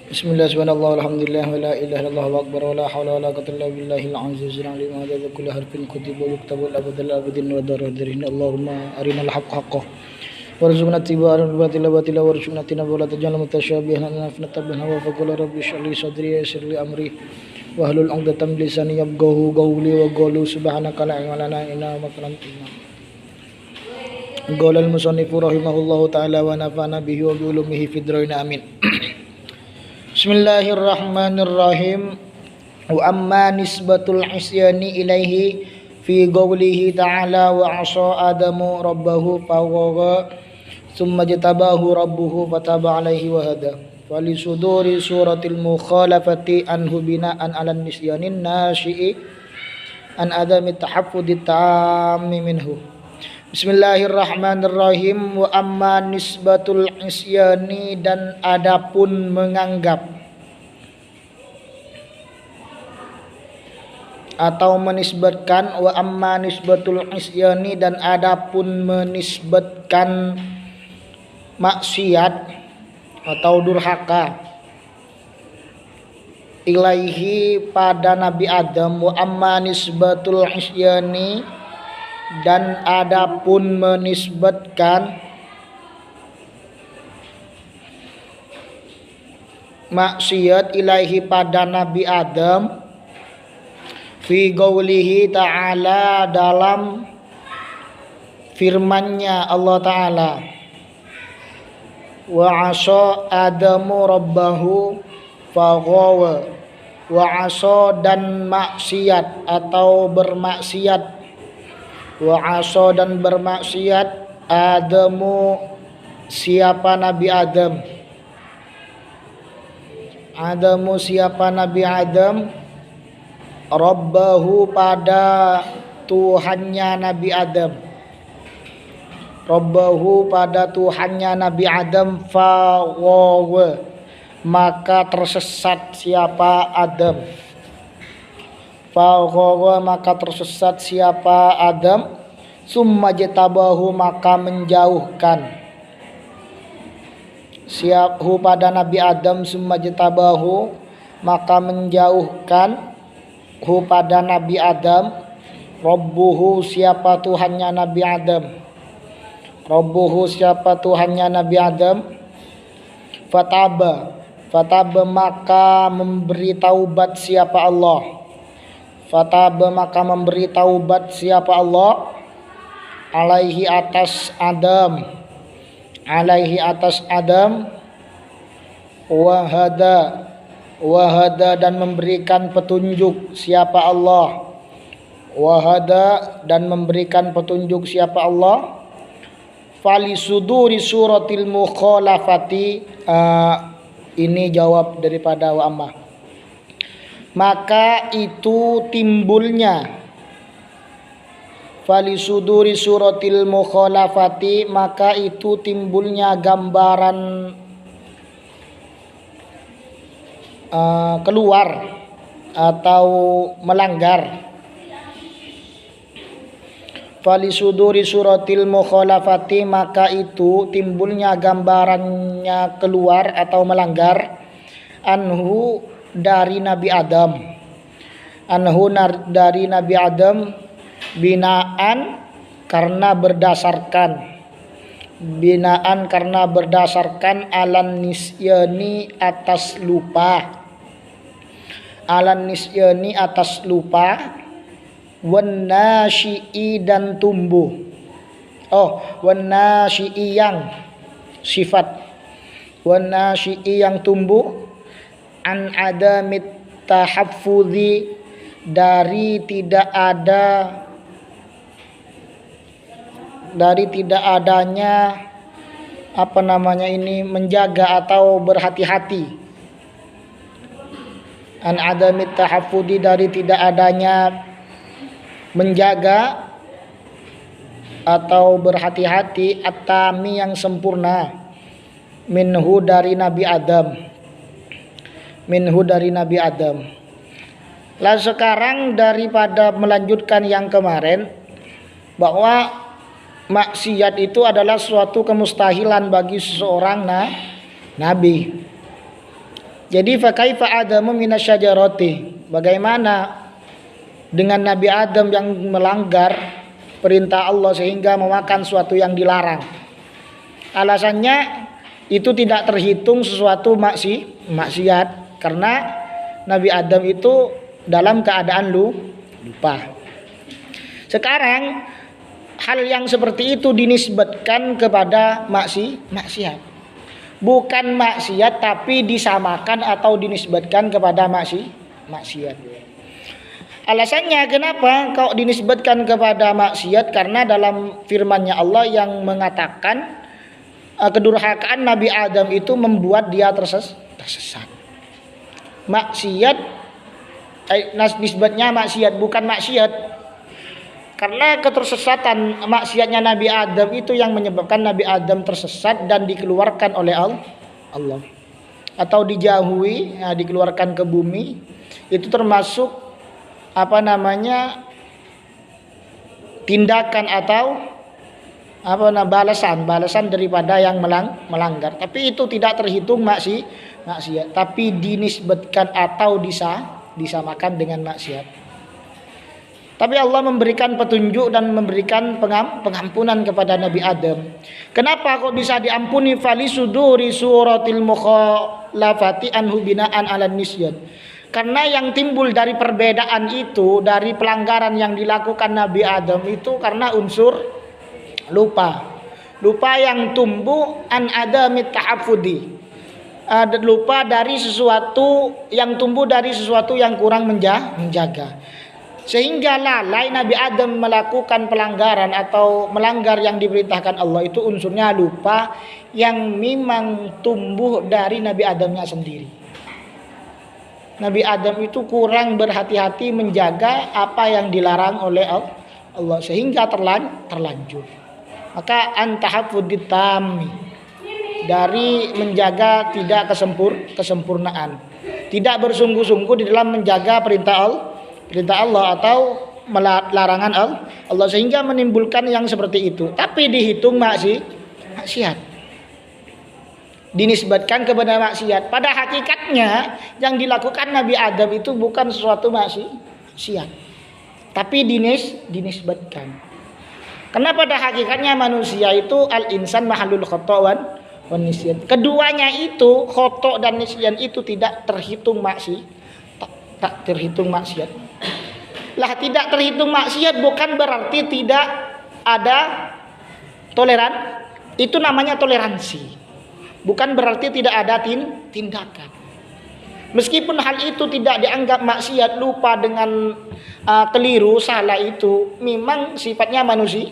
Bismillah, subhanallah, alhamdulillah, wa la ilaha illallah, wa akbar, wa la hawla wa la quwwata illa billahil azizil alim. Adada kulli harfin kutiba wa yuktabu al-abadal abadin wa daradarin. Allahumma arinal haqqa haqqah warzuqna ittiba'ahu wal batila batila warzuqna tinaba wa la taj'al mutasyabihan nafnatabana wa faqala rabbi shrah li sadri wa yassir li amri wa hlul 'uqdatam min lisani yafqahu qawli wa qalu subhanaka la ilma lana illa ma 'allamtana. Qala al-musannifu rahimahullahu ta'ala wa nafa'ana bihi wa bi ulumihi fid dharain amin. Bismillahirrahmanirrahim. Wa amma nisbatul isyani ilaihi fi qawlihi ta'ala wa 'asa adamu rabbahu fawagha thumma jatabahu rabbuhu fataba 'alaihi wa hada. Wa li suduri suratil mukhalafati anhu bina'an 'alan nisyanin nasyi'i an adami tahaffudi tammi minhu. Bismillahirrahmanirrahim. Wa amma nisbatul isyani, dan adapun menganggap atau menisbatkan, wa amma nisbatul isyani, dan adapun menisbatkan maksiat atau durhaka ilaihi pada Nabi Adam. Wa amma nisbatul isyani, dan adapun menisbatkan maksiat ilaihi pada Nabi Adam fi qaulihi ta'ala, dalam firman-Nya Allah Ta'ala, wa 'asa adamu rabbahu faghawa. Wa 'asa, dan maksiat atau bermaksiat, wa 'asa, dan bermaksiat, Adamu, siapa Nabi Adam, Adamu, siapa Nabi Adam, Rabbahu, pada Tuhannya Nabi Adam, Rabbahu, pada Tuhannya Nabi Adam, fawawa, maka tersesat siapa Adam, fawawa, maka tersesat siapa Adam, summa jatabahu, maka menjauhkan siapahu pada Nabi Adam, summa jatabahu, maka menjauhkan hu pada Nabi Adam, Rabbuhu, siapa Tuhannya Nabi Adam, Rabbuhu, siapa Tuhannya Nabi Adam, fataba, maka memberi taubat siapa Allah, fataba, maka memberi taubat siapa Allah, alaihi, atas Adam, alaihi, atas Adam, wahada, dan memberikan petunjuk siapa Allah, wahada, dan memberikan petunjuk siapa Allah, fali suduri suratil mukhalafati. Ini jawab daripada wa amma, maka itu timbulnya, fali suduri suratil mukhalafati, maka itu timbulnya gambaran keluar atau melanggar, fali suduri suratil mukhalafati, maka itu timbulnya gambarannya keluar atau melanggar, anhu, dari Nabi Adam, anhu, dari Nabi Adam, binaan, karena berdasarkan, binaan, karena berdasarkan, alan nisyani, atas lupa, alan nisyani, atas lupa, wan nasyi'i, dan tumbuh, wan nasyi'i, yang sifat, wan nasyi'i, yang tumbuh, an adamit tahaffudhi, dari tidak adanya menjaga atau berhati-hati, an adamit tahaffudi, dari tidak adanya menjaga atau berhati-hati, at-tami, yang sempurna, minhu, dari Nabi Adam, minhu, dari Nabi Adam. Lah sekarang daripada melanjutkan yang kemarin, bahwa maksiat itu adalah suatu kemustahilan bagi seseorang nabi. Jadi fa kaifa adamu minasyajarati? Bagaimana dengan Nabi Adam yang melanggar perintah Allah sehingga memakan sesuatu yang dilarang? Alasannya itu tidak terhitung sesuatu maksiat karena Nabi Adam itu dalam keadaan lupa. Sekarang hal yang seperti itu dinisbatkan kepada maksiat. Bukan maksiat tapi disamakan atau dinisbatkan kepada maksiat. Alasannya kenapa kau dinisbatkan kepada maksiat? Karena dalam firman-Nya Allah yang mengatakan kedurhakaan Nabi Adam itu membuat dia tersesat. Maksiat nisbatnya maksiat bukan maksiat. Karena ketersesatan maksiatnya Nabi Adam itu yang menyebabkan Nabi Adam tersesat dan dikeluarkan oleh Allah atau dijauhi, dikeluarkan ke bumi. Itu termasuk tindakan atau balasan daripada yang melanggar. Tapi itu tidak terhitung maksiat, tapi dinisbatkan atau disamakan dengan maksiat. Tapi Allah memberikan petunjuk dan memberikan pengampunan kepada Nabi Adam. Kenapa kok bisa diampuni? Fali suduri suratil mukhalafati anhu binaan ala nisyan. Karena yang timbul dari perbedaan itu, dari pelanggaran yang dilakukan Nabi Adam itu karena unsur lupa. Lupa yang tumbuh an adamit ta'affudi. Lupa dari sesuatu yang tumbuh dari sesuatu yang kurang menjaga. Sehingga lalai Nabi Adam melakukan pelanggaran atau melanggar yang diperintahkan Allah itu unsurnya lupa yang memang tumbuh dari Nabi Adamnya sendiri. Nabi Adam itu kurang berhati-hati menjaga apa yang dilarang oleh Allah sehingga terlanjur. Maka antahafudit tammi, dari menjaga tidak kesempurnaan, tidak bersungguh-sungguh di dalam menjaga perintah Allah atau larangan Allah sehingga menimbulkan yang seperti itu. Tapi dihitung maksiat, dinisbatkan kepada maksiat. Pada hakikatnya yang dilakukan Nabi Adam itu bukan sesuatu maksiat, tapi dinisbatkan. Karena pada hakikatnya manusia itu al-insan mahalul khata' wan nisyan. Keduanya itu khata' dan nisyan itu tidak terhitung tak terhitung maksiat. Lah tidak terhitung maksiat bukan berarti tidak ada toleran. Itu namanya toleransi. Bukan berarti tidak ada tindakan. Meskipun hal itu tidak dianggap maksiat, lupa dengan keliru, salah itu memang sifatnya manusia.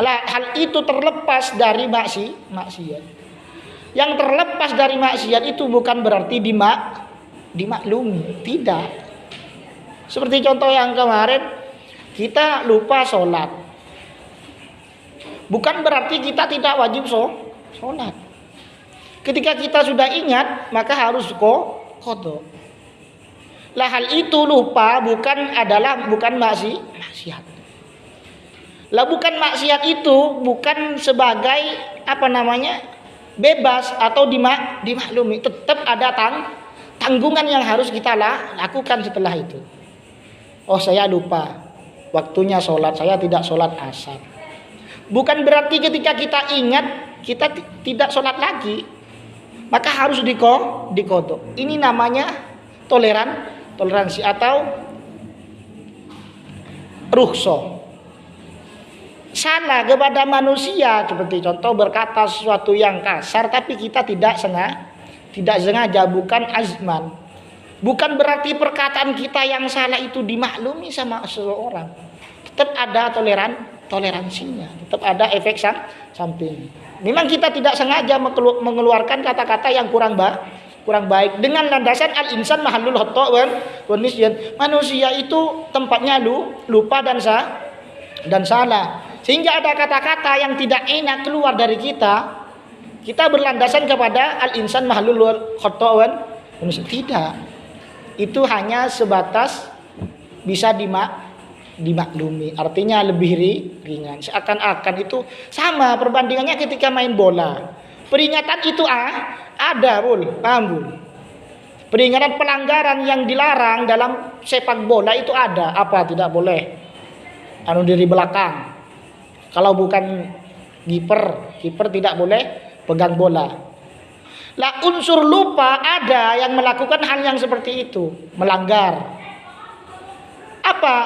Hal itu terlepas dari maksiat. Yang terlepas dari maksiat itu bukan berarti dimaklumi, tidak. Seperti contoh yang kemarin, kita lupa sholat, bukan berarti kita tidak wajib sholat. Ketika kita sudah ingat, maka harus qadha. Lah hal itu lupa bukan maksiat. Lah bukan maksiat itu bukan sebagai bebas atau dimaklumi, tetap ada tanggungan yang harus kita lakukan setelah itu. Oh, saya lupa waktunya sholat, saya tidak sholat asar. Bukan berarti ketika kita ingat kita tidak sholat lagi, maka harus diqadha. Ini namanya toleransi atau rukhsah. Salah kepada manusia seperti contoh berkata sesuatu yang kasar tapi kita tidak sengaja, bukan azman. Bukan berarti perkataan kita yang salah itu dimaklumi sama seseorang. Tetap ada toleransinya, tetap ada efek samping. Memang kita tidak sengaja mengeluarkan kata-kata yang kurang baik dengan landasan al-insan mahallul khata' wan nisyan. Manusia itu tempatnya lupa dan salah. Sehingga ada kata-kata yang tidak enak keluar dari kita berlandasan kepada al-insan mahallul khata' wan nisyan. Tidak. Itu hanya sebatas bisa dimaklumi, artinya lebih ringan. Seakan-akan itu sama perbandingannya ketika main bola. Peringatan itu ada, paham? Peringatan pelanggaran yang dilarang dalam sepak bola itu ada. Apa? Tidak boleh anu diri belakang. Kalau bukan kiper tidak boleh pegang bola. Lah unsur lupa ada yang melakukan hal yang seperti itu, melanggar. Apa?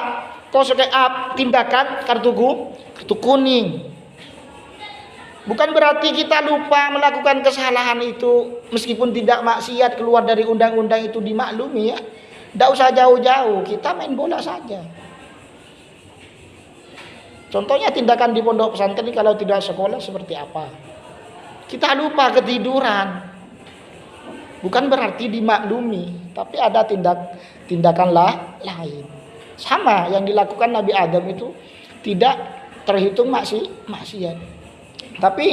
Tindakan kartu kuning. Bukan berarti kita lupa melakukan kesalahan itu, meskipun tidak maksiat, keluar dari undang-undang itu dimaklumi ya. Tidak usah jauh-jauh, kita main bola saja. Contohnya tindakan di pondok pesantren kalau tidak sekolah seperti apa? Kita lupa ketiduran. Bukan berarti dimaklumi, tapi ada tindakan lain. Sama yang dilakukan Nabi Adam itu tidak terhitung maksiat. Tapi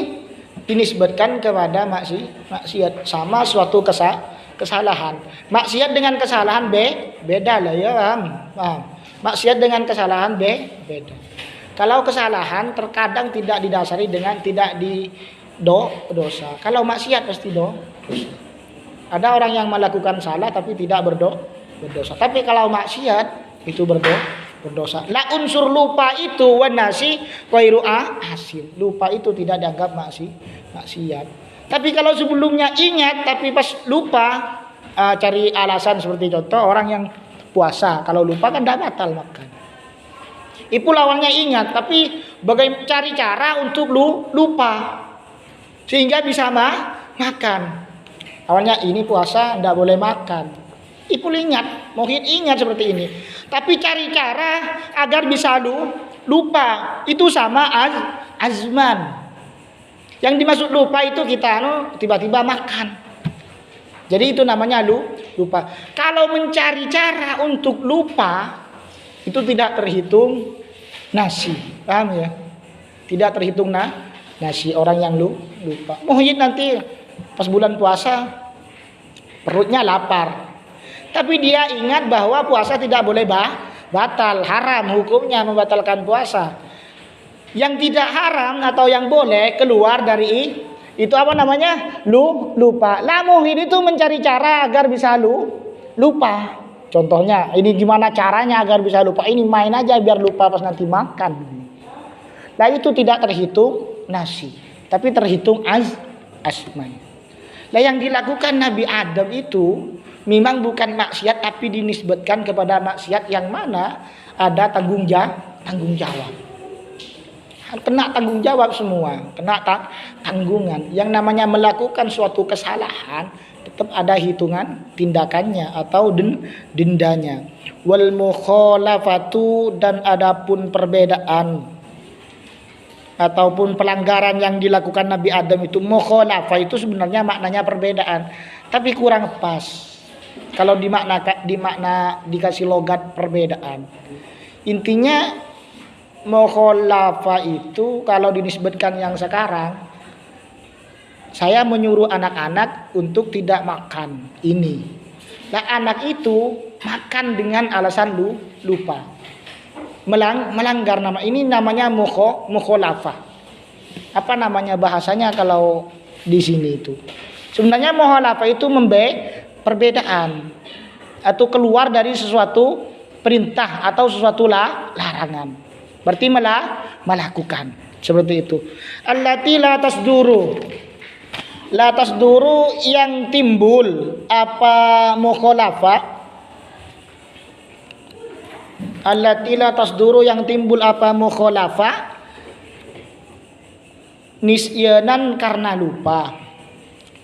dinisbatkan kepada maksiat, sama suatu kesalahan. Maksiat dengan kesalahan beda lah ya, paham? Maksiat dengan kesalahan beda. Kalau kesalahan terkadang tidak didasari dengan dosa. Kalau maksiat pasti dosa. Ada orang yang melakukan salah tapi tidak berdosa. Tapi kalau maksiat itu berdosa. La unsur lupa itu wanasi khairu asin. Lupa itu tidak dianggap maksiat. Tapi kalau sebelumnya ingat tapi pas lupa, cari alasan seperti contoh orang yang puasa, kalau lupa kan tidak batal makan. Itu lawannya ingat tapi bagaimana cari cara untuk lupa sehingga bisa makan. Awalnya ini puasa tidak boleh makan. Ipul ingat, mungkin ingat seperti ini. Tapi cari cara agar bisa lupa. Itu sama azman. Yang dimaksud lupa itu kita tiba-tiba makan. Jadi itu namanya lupa. Kalau mencari cara untuk lupa itu tidak terhitung nasi. Paham ya? Tidak terhitung nasi orang yang lupa. Mungkin nanti pas bulan puasa perutnya lapar. Tapi dia ingat bahwa puasa tidak boleh batal, haram hukumnya membatalkan puasa. Yang tidak haram atau yang boleh keluar dari itu apa namanya? Lupa. Lah mungkin itu mencari cara agar bisa lupa. Contohnya, ini gimana caranya agar bisa lupa? Ini main aja biar lupa pas nanti makan. Nah itu tidak terhitung nasi, tapi terhitung asman. Nah yang dilakukan Nabi Adam itu memang bukan maksiat tapi dinisbatkan kepada maksiat yang mana ada tanggung jawab. Kena tanggung jawab semua, kena tanggungan. Yang namanya melakukan suatu kesalahan tetap ada hitungan tindakannya atau dendanya. Wal mukhalafatu, dan adapun perbedaan ataupun pelanggaran yang dilakukan Nabi Adam itu, mukhalafah itu sebenarnya maknanya perbedaan, tapi kurang pas. Kalau dimakna dikasih logat perbedaan. Intinya mukhalafah itu kalau dinisbatkan yang sekarang, saya menyuruh anak-anak untuk tidak makan ini. Nah anak itu makan dengan alasan lupa. Melanggar nama ini namanya mukhalafah. Apa namanya bahasanya kalau di sini itu? Sebenarnya mukhalafah itu perbedaan atau keluar dari sesuatu perintah atau sesuatu larangan. Berarti melakukan seperti itu. Allati la tasduru. La tasduru yang timbul apa mukhalafah? Allati la tasduru yang timbul apa mukhalafah? Nisyanan karena lupa.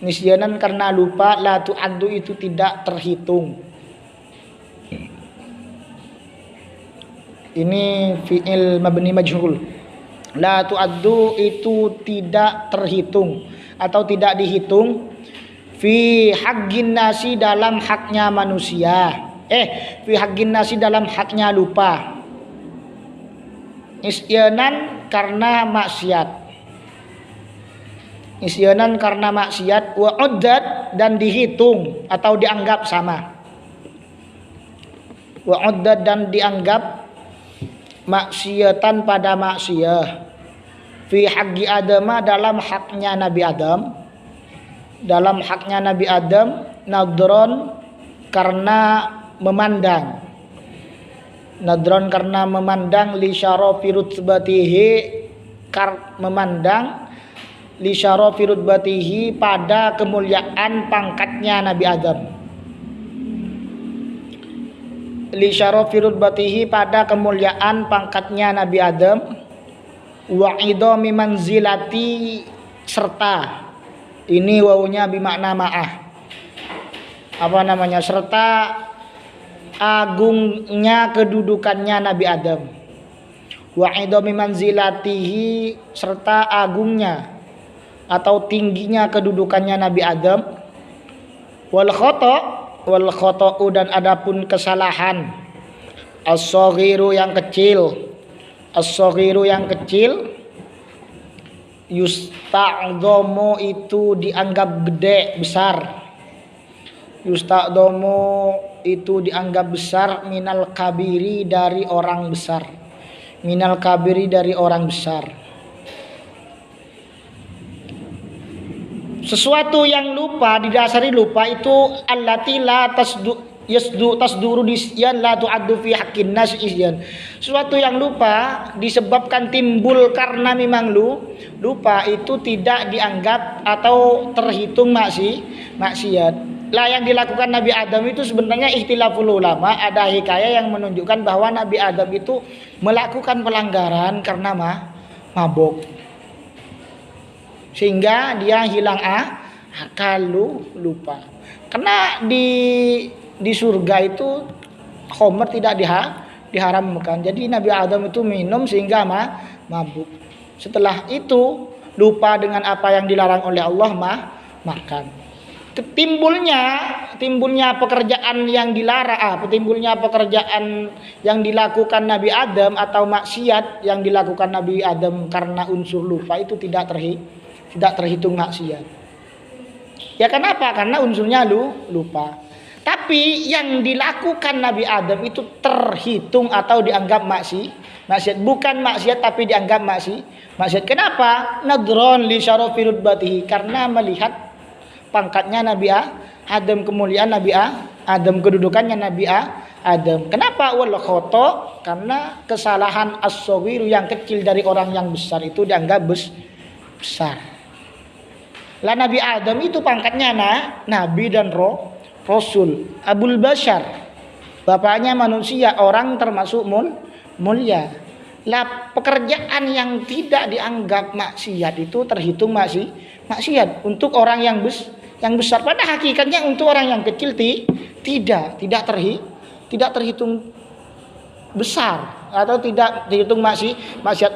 Nisyanan karena lupa, la tu'addu itu tidak terhitung. Ini fi'il mabni majhul. La tu'addu itu tidak terhitung atau tidak dihitung fi haqqin nasi dalam haknya manusia. Fi haqqin nasi dalam haknya lupa. Nisyanan karena maksiat. Nisyanan karena maksiat, wa uddat, dan dihitung atau dianggap sama. Wa uddat, dan dianggap maksiatan pada maksiyah. Fi haqqi Adam, dalam haknya Nabi Adam. Dalam haknya Nabi Adam, nadron karena memandang. Nadron karena memandang, li syarafi rutbatihi memandang, li syarafi rutbatihi pada kemuliaan pangkatnya Nabi Adam. Li syarafi rutbatihi pada kemuliaan pangkatnya Nabi Adam. Wa idami manzilati serta, ini wawunya bimakna ma'ah, serta agungnya kedudukannya Nabi Adam. Wa idami manzilatihi serta agungnya atau tingginya kedudukannya Nabi Adam. Wal khota'u dan adapun kesalahan, as-saghiru yang kecil, yusta'dhamu itu dianggap gede, besar. Yusta'dhamu itu dianggap besar, minal kabiri dari orang besar. Minal kabiri dari orang besar. Sesuatu yang lupa, didasari lupa itu allati la tasduru disyan la tu'addu fi haqqin nas isyan. Sesuatu yang lupa disebabkan timbul karena memang lupa itu tidak dianggap atau terhitung maksiat. Lah yang dilakukan Nabi Adam itu sebenarnya ikhtilaful ulama, ada hikayah yang menunjukkan bahwa Nabi Adam itu melakukan pelanggaran karena mabuk. Sehingga dia hilang akal, lupa. Karena di surga itu khamr tidak diharamkan. Jadi Nabi Adam itu minum sehingga mabuk. Setelah itu lupa dengan apa yang dilarang oleh Allah makan. Timbulnya pekerjaan yang dilarang, timbulnya pekerjaan yang dilakukan Nabi Adam atau maksiat yang dilakukan Nabi Adam karena unsur lupa itu tidak terhitung maksiat. Ya kenapa? Karena unsurnya lupa. Tapi yang dilakukan Nabi Adam itu terhitung atau dianggap maksiat. Bukan maksiat tapi dianggap maksiat. Kenapa? Nadron li syarafi rutbatihi, karena melihat pangkatnya Nabi Adam, kemuliaan Nabi Adam, kedudukannya Nabi Adam. Kenapa? Wal khata, karena kesalahan as-saghiru yang kecil dari orang yang besar itu dianggap besar. Lah Nabi Adam itu pangkatnya nabi dan rasul, Abul Bashar, bapaknya manusia, orang termasuk mulia. Lah pekerjaan yang tidak dianggap maksiat itu terhitung maksiat untuk orang yang besar. Pada hakikatnya untuk orang yang kecil tidak terhitung besar atau tidak dihitung maksiat.